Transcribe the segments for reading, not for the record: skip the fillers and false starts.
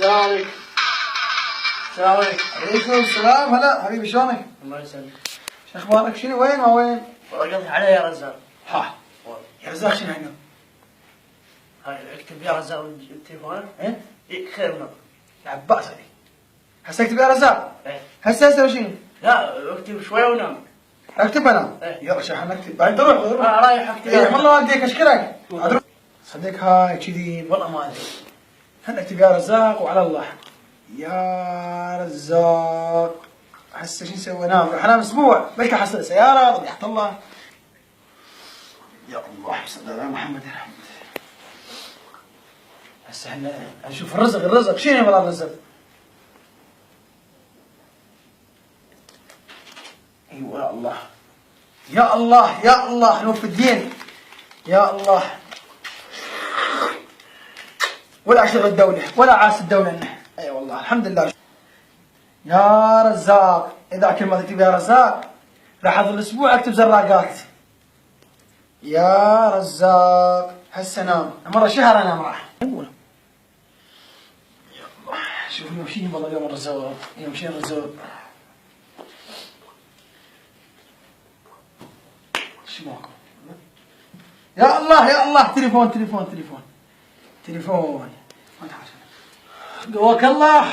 السلام عليكم. السلام عليكم. عليكم السلام. هلا حبيبي شلونك؟ الله يسلمك. شو اخبارك؟ شنو وين ما وين؟ قصدي علي يا رزاق. ها يا رزاق شنو هنا؟ هاي اكتب يا رزاق بالتليفون. ايه خير منه. يا عباس هذه هسه اكتب يا رزاق. ايه هسه اسوي شنو؟ لا اكتب شوي ونام. اكتب انا؟ إيه. يلا شحن اكتب بعد روح رايح اكتب. ايه والله والديك اشكرك. صدق هاي كذي والله ما ادري. هلا اكتب يا رزاق وعلى الله. يا رزاق هسه شو نسوي؟ نام راح انام اسبوع بلكي احصل سياره ضيعت الله. يا الله صل على محمد يا رحمة. هسه احنا نشوف الرزق شنو والله الرزق. ايوه يا الله يا الله يا الله نوف الدين يا الله. ولا اشغل الدولة ولا عاس الدولة اي أيوة والله الحمد لله. يا رزاق اذا كل ما تكتب يا رزاق راح اظل اسبوع اكتب زراقات. يا رزاق هسه نام مرة شهر انام راح. يا الله شوف يمشيني والله اليوم الرزاق يمشي الرزاق. شو ماكو؟ يا الله يا الله تليفون قواك الله.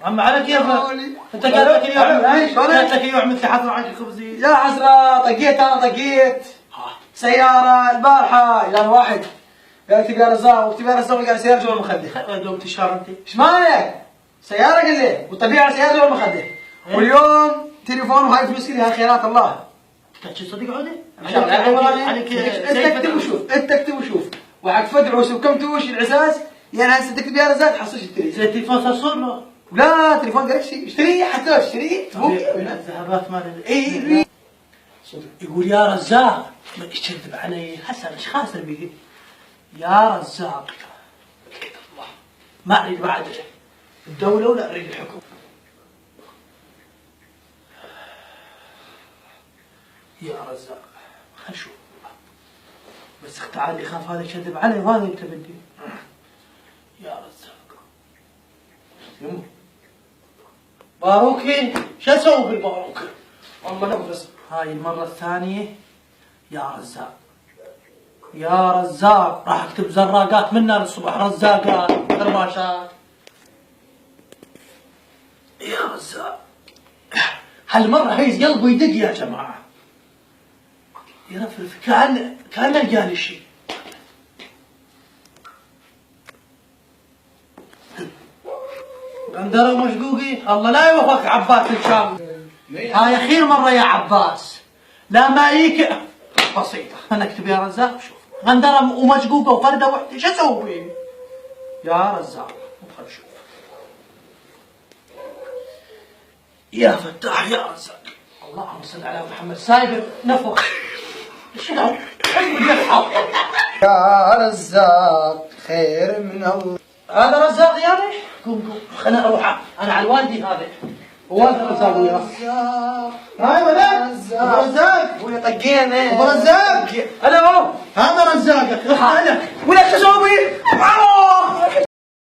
عم على كيفك؟ انت قالت لك اليوم مثل حصل عنك خبزي. يا عسرة طقيت سيارة البارحة إلى واحد قال اكتب يا رزاق واكتب يا رزاق قال سيارة جوا المخدة. دوم تشار انت. ايش مالك؟ سيارة قال لي والطبيعة سيارة جوا المخدة. واليوم تليفون وهاي فلوس كلها خيرات الله. تحكي صدق عودي؟ عليك انت اكتب وشوف وحق فدعوس وكمتوش العساس يعني هسه تكتب يا رزاق تحصلش التليفون. زي التليفون صار له. لا تليفون قال اشتريه حتى اشتريه الذهبات مال اي يقول يا رزاق ما تكذب علي هسه الاشخاص اللي بيجي يا رزاق الله ما اريد بعد الدولة ولا اريد الحكم. يا رزاق خل نشوف بس تعال يخاف هذا يكذب علي وهذا يكذب لي. يا رزاق باروكي شو اسوي بالباروكي؟ والله نفس هاي المرة الثانية يا رزاق راح اكتب زراقات منا للصبح رزاقات قرماشات. يا رزاق هالمرة هيز قلبه يدق يا جماعة يرفرف كأنه لقاني شيء. غندرة مشقوقي الله لا يوفقك عباس الشام. هاي اخير مرة يا عباس لا مايك بسيطة. انا اكتب يا رزاق شوف غندرة ومشقوقة وفردة وحدة شو اسوي؟ يا رزاق خل شوف يا فتاح يا رزاق اللهم صل على محمد سايب نفخ شنو؟ يا رزاق خير من الله. هذا رزاق يعني؟ قوم خليني اروح انا على والدي هذا والد رزاق وياه. هاي ولد رزاق ابوي طقينا ابو رزاق الو هذا رزاقك انا ولك شو اسوي؟